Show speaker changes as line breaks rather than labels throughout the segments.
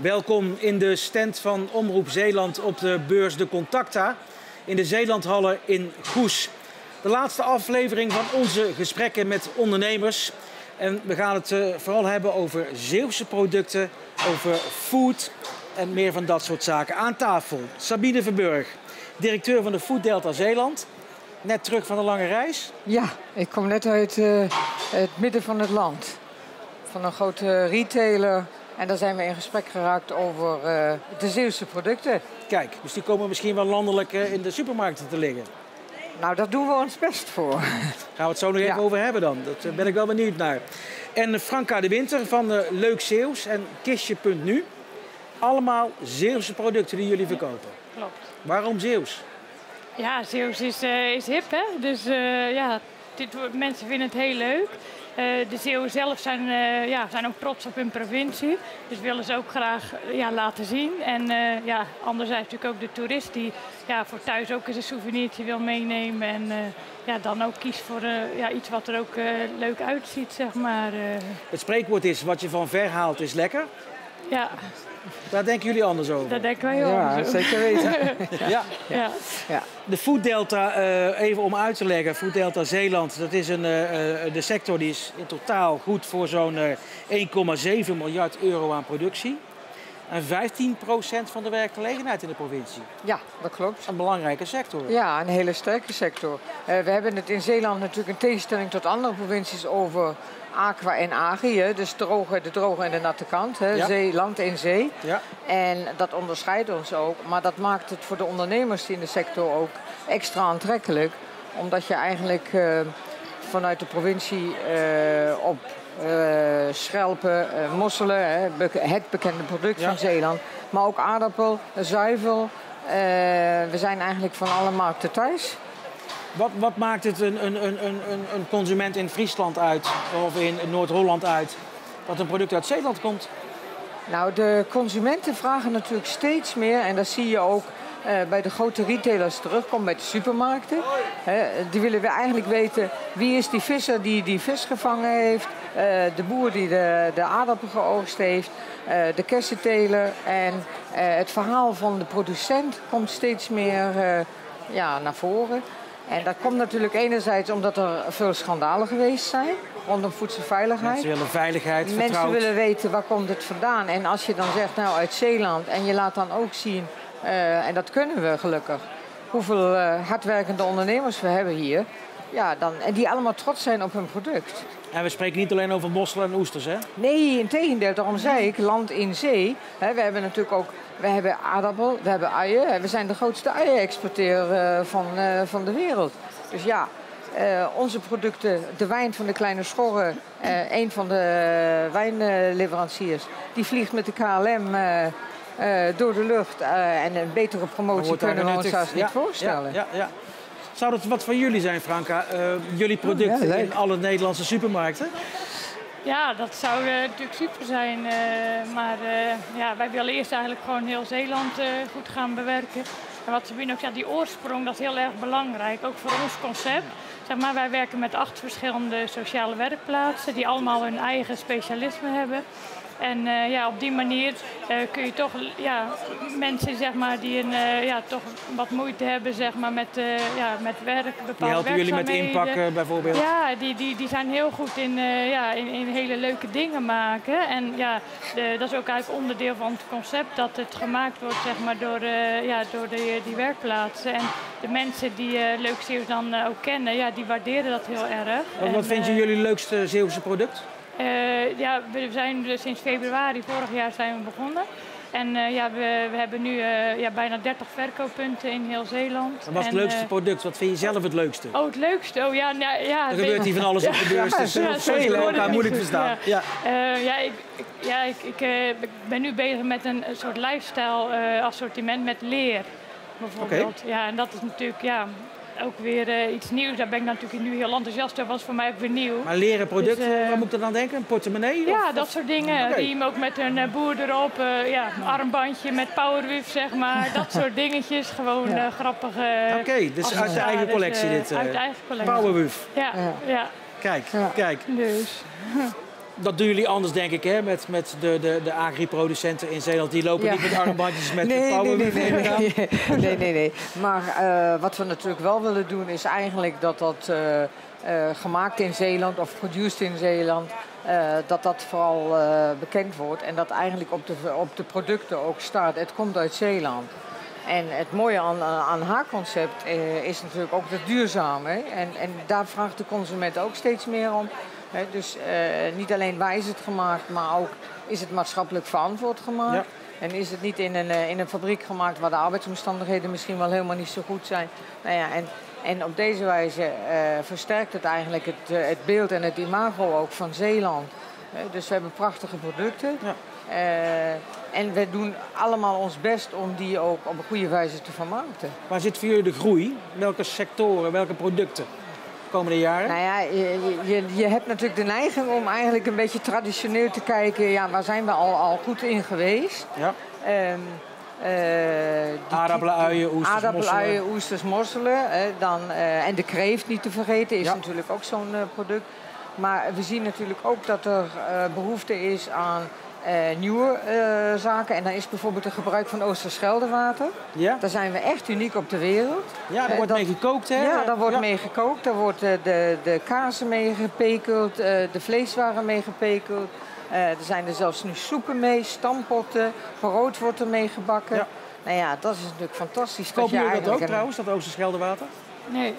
Welkom in de stand van Omroep Zeeland op de beurs De Contacta in de Zeelandhallen in Goes. De laatste aflevering van onze gesprekken met ondernemers. En we gaan het vooral hebben over Zeeuwse producten, over food en meer van dat soort zaken. Aan tafel Sabine Verburg, directeur van de Food Delta Zeeland. Net terug van een lange reis.
Ja, ik kom net uit het midden van het land. Van een grote retailer. En daar zijn we in gesprek geraakt over de Zeeuwse producten.
Kijk, dus die komen misschien wel landelijk in de supermarkten te liggen.
Nou, daar doen we ons best voor.
Gaan we het zo nog even over hebben dan. Daar ben ik wel benieuwd naar. En Franka de Winter van Leuk Zeeuws en Kistje.nu. Allemaal Zeeuwse producten die jullie verkopen.
Klopt.
Waarom Zeeuws?
Ja, Zeeuws is hip, hè? Dus mensen vinden het heel leuk. De Zeeuwen zelf zijn ook trots op hun provincie. Dus willen ze ook graag laten zien. En anderzijds natuurlijk ook de toerist die voor thuis ook eens een souvenirtje wil meenemen. En dan ook kiest voor iets wat er ook leuk uitziet, zeg maar.
Het spreekwoord is, wat je van ver haalt is lekker.
Ja.
Daar denken jullie anders over?
Daar denken wij anders over.
Zeker weten.
Ja. De Food Delta, even om uit te leggen, Food Delta Zeeland, dat is de sector die is in totaal goed voor zo'n 1,7 miljard euro aan productie. En 15% van de werkgelegenheid in de provincie.
Ja, dat klopt.
Een belangrijke sector.
Ja, een hele sterke sector. We hebben het in Zeeland natuurlijk in tegenstelling tot andere provincies over aqua en agri, hè? Dus de droge en de natte kant, hè?
Ja.
Zee, land en zee.
Ja.
En dat onderscheidt ons ook, maar dat maakt het voor de ondernemers in de sector ook extra aantrekkelijk. Omdat je eigenlijk vanuit de provincie op schelpen, mosselen, het bekende product van Zeeland, maar ook aardappel, zuivel. We zijn eigenlijk van alle markten thuis.
Wat maakt het een consument in Friesland uit of in Noord-Holland uit dat een product uit Zeeland komt?
Nou, de consumenten vragen natuurlijk steeds meer, en dat zie je ook bij de grote retailers terugkomen, bij de supermarkten. Die willen we eigenlijk weten, wie is die visser die die vis gevangen heeft, de boer die de aardappel geoogst heeft, de kersenteler. En het verhaal van de producent komt steeds meer naar voren. En dat komt natuurlijk enerzijds omdat er veel schandalen geweest zijn rondom voedselveiligheid.
Mensen willen veiligheid, vertrouwd.
Mensen willen weten waar komt het vandaan. En als je dan zegt, nou uit Zeeland, en je laat dan ook zien, en dat kunnen we gelukkig, hoeveel hardwerkende ondernemers we hebben hier. Ja, en die allemaal trots zijn op hun product.
En we spreken niet alleen over mosselen en oesters, hè?
Nee, integendeel. Daarom zei ik, land in zee. We hebben natuurlijk ook aardappel, we hebben uien. We zijn de grootste uien-exporteur van de wereld. Dus ja, onze producten, de wijn van de Kleine Schorre, een van de wijnleveranciers, die vliegt met de KLM door de lucht. En een betere promotie kunnen we ons zelfs niet voorstellen.
Ja. Zou dat wat van jullie zijn, Franka? Jullie producten in alle Nederlandse supermarkten?
Ja, dat zou natuurlijk super zijn. Maar wij willen eerst eigenlijk gewoon heel Zeeland goed gaan bewerken. En wat Sabine ook zegt, die oorsprong, dat is heel erg belangrijk. Ook voor ons concept. Zeg maar, wij werken met 8 verschillende sociale werkplaatsen die allemaal hun eigen specialisme hebben. En op die manier kun je toch mensen zeg maar, die toch wat moeite hebben zeg maar, met werk, bepaalde
die helpen jullie met inpakken bijvoorbeeld?
Ja, die zijn heel goed in hele leuke dingen maken. En dat is ook eigenlijk onderdeel van het concept dat het gemaakt wordt zeg maar, door die werkplaatsen. En de mensen die Leuk Zeeuws dan ook kennen, die waarderen dat heel erg.
Wat vind je jullie leukste Zeeuwse product?
We zijn sinds februari vorig jaar zijn we begonnen. En we hebben nu bijna 30 verkooppunten in heel Zeeland.
En wat is het leukste product? Wat vind je zelf het leukste?
Oh, het leukste? Oh ja,
er gebeurt hier van alles op de beurs, dus soms elkaar moeilijk verstaan.
Ik ben nu bezig met een soort lifestyle assortiment met leer, bijvoorbeeld.
Okay.
Ja, en dat is natuurlijk ook weer iets nieuws. Daar ben ik natuurlijk nu heel enthousiast over. Dat was voor mij ook weer nieuw.
Maar leren producten, dus, waar moet ik er dan denken? Een portemonnee?
Ja, dat soort dingen. Okay. Die ook met een boer erop. Een armbandje met powerwif, zeg maar. Dat soort dingetjes. Gewoon grappige...
Oké, dus uit de eigen collectie dit.
Uit de eigen collectie.
Powerwif.
Ja.
Kijk.
Dus.
Dat doen jullie anders, denk ik, hè? Met de agriproducenten in Zeeland. Die lopen niet met armbandjes met de power.
Nee. Maar wat we natuurlijk wel willen doen is eigenlijk dat gemaakt in Zeeland of produced in Zeeland, dat vooral bekend wordt. En dat eigenlijk op de producten ook staat. Het komt uit Zeeland. En het mooie aan haar concept is natuurlijk ook het duurzame. En daar vraagt de consument ook steeds meer om. Dus niet alleen waar is het gemaakt, maar ook is het maatschappelijk verantwoord gemaakt. Ja. En is het niet in een fabriek gemaakt waar de arbeidsomstandigheden misschien wel helemaal niet zo goed zijn. Nou ja, en op deze wijze versterkt het eigenlijk het beeld en het imago ook van Zeeland. Dus we hebben prachtige producten. Ja. En we doen allemaal ons best om die ook op een goede wijze te vermarkten.
Waar zit voor jullie de groei? Welke sectoren, welke producten? Komende jaren?
Nou ja, je hebt natuurlijk de neiging om eigenlijk een beetje traditioneel te kijken. Ja, waar zijn we al goed in geweest?
Ja. Aardappelen, uien,
oesters, mosselen. En de kreeft niet te vergeten is natuurlijk ook zo'n product. Maar we zien natuurlijk ook dat er behoefte is aan nieuwe zaken. En dan is bijvoorbeeld het gebruik van Oosterscheldewater. Ja. Daar zijn we echt uniek op de wereld.
Ja, daar wordt mee gekookt, hè?
Ja, daar wordt mee gekookt. Daar wordt de kazen mee gepekeld, de vleeswaren mee gepekeld. Er zijn er zelfs nu soepen mee, stampotten, brood wordt er mee gebakken. Ja. Nou ja, dat is natuurlijk fantastisch.
Kopen jullie dat ook trouwens, dat Oosterscheldewaterwater?
Nee.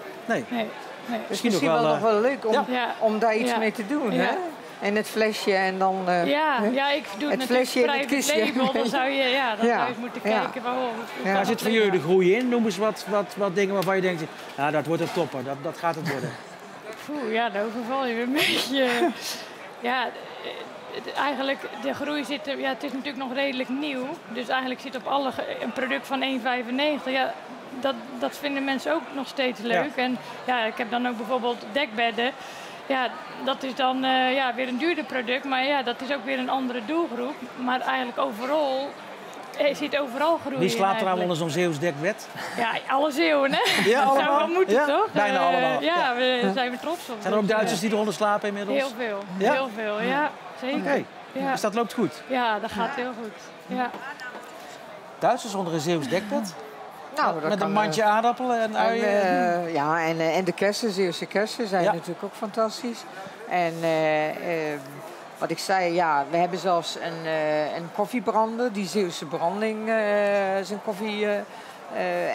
Misschien wel nog wel leuk om daar iets mee te doen, hè? En het flesje en dan...
ik doe het flesje in het kistje. Dan zou je eens moeten kijken waarom.
Waar zit voor jullie de groei in? Noem eens wat dingen waarvan je denkt, dat wordt een topper, dat gaat het worden.
Daar overval je een beetje. Eigenlijk de groei zit... het is natuurlijk nog redelijk nieuw. Dus eigenlijk zit op een product van 1,95. Ja, dat vinden mensen ook nog steeds leuk. Ja. En ik heb dan ook bijvoorbeeld dekbedden. Ja, dat is dan weer een duurder product, maar dat is ook weer een andere doelgroep. Maar eigenlijk overal zit overal groei in.
Wie slaapt er nou onder zo'n Zeeuws dekbed?
Ja, alle Zeeuwen, hè?
Ja,
dat zou wel moeten, toch?
Bijna allemaal.
Daar zijn we trots op.
Zijn er ook Duitsers die eronder slapen inmiddels?
Heel veel, heel veel, ja. Zeker.
Okay. Ja. Dus dat loopt goed?
Ja, dat gaat heel goed, ja.
Duitsers onder een Zeeuws dekbed?
Nou,
met een mandje aardappelen en uien.
En de kersen, Zeeuwse kersen zijn natuurlijk ook fantastisch. En wat ik zei, we hebben zelfs een koffiebrander, die Zeeuwse branding, zijn koffie.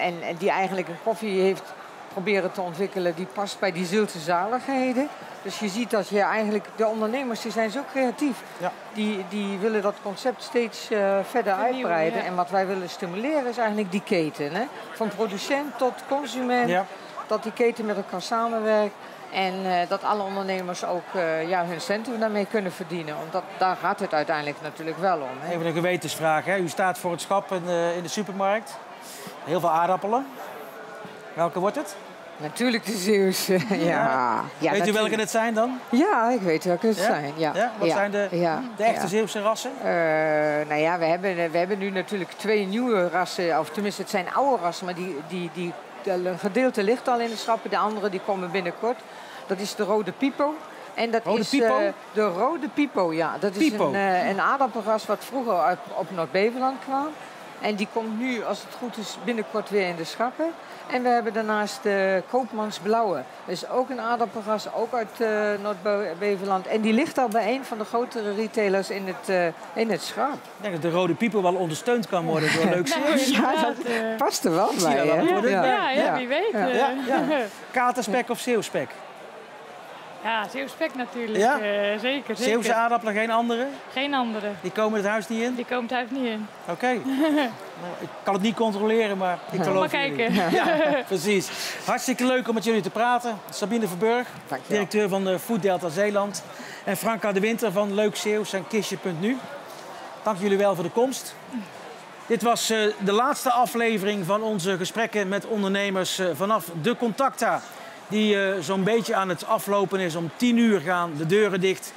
En die eigenlijk een koffie heeft proberen te ontwikkelen die past bij die Zeeuwse zaligheden. Dus je ziet dat eigenlijk de ondernemers die zijn zo creatief. Ja. Die willen dat concept steeds verder uitbreiden. Ja. En wat wij willen stimuleren is eigenlijk die keten. Hè? Van producent tot consument. Ja. Dat die keten met elkaar samenwerkt. En dat alle ondernemers ook hun centen daarmee kunnen verdienen. Want daar gaat het uiteindelijk natuurlijk wel om. Hè?
Even een gewetensvraag. Hè? U staat voor het schap in de supermarkt. Heel veel aardappelen. Welke wordt het?
Natuurlijk de Zeeuwse,
Weet u welke het zijn dan?
Ja, ik weet welke het zijn. Ja.
Wat zijn de echte Zeeuwse rassen?
We hebben nu natuurlijk 2 nieuwe rassen. Of tenminste, het zijn oude rassen, maar een gedeelte ligt al in de schappen. De andere die komen binnenkort. Dat is de Rode Pipo. En dat is de Rode Pipo, ja. Dat is een aardappelras wat vroeger op Noord-Beveland kwam. En die komt nu, als het goed is, binnenkort weer in de schappen. En we hebben daarnaast de Koopmansblauwe. Dat is ook een aardappelras, ook uit Noord-Beveland. En die ligt al bij een van de grotere retailers in het schap.
Ik denk dat de Rode Pieper wel ondersteund kan worden door leuk Zeeuws.
Ja, dat past er wel bij.
Ja, wie weet.
Katerspek of Zeeuwspek?
Ja, Zeeuwspek natuurlijk.
Ja?
Zeker.
Zeeuwse aardappelen, geen andere?
Geen andere.
Die komen het huis niet in?
Die komen het huis niet in.
Oké. Ik kan het niet controleren, maar ik geloof
maar kijken.
Ja, precies. Hartstikke leuk om met jullie te praten. Sabine Verburg, directeur van Food Delta Zeeland. En Franka de Winter van Leuk Zeeuws en Kistje.nu. Dank jullie wel voor de komst. Dit was de laatste aflevering van onze gesprekken met ondernemers vanaf de Contacta. Die zo'n beetje aan het aflopen is. Om 10 uur gaan de deuren dicht.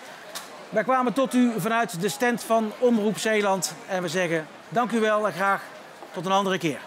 Wij kwamen tot u vanuit de stand van Omroep Zeeland. En we zeggen dank u wel en graag tot een andere keer.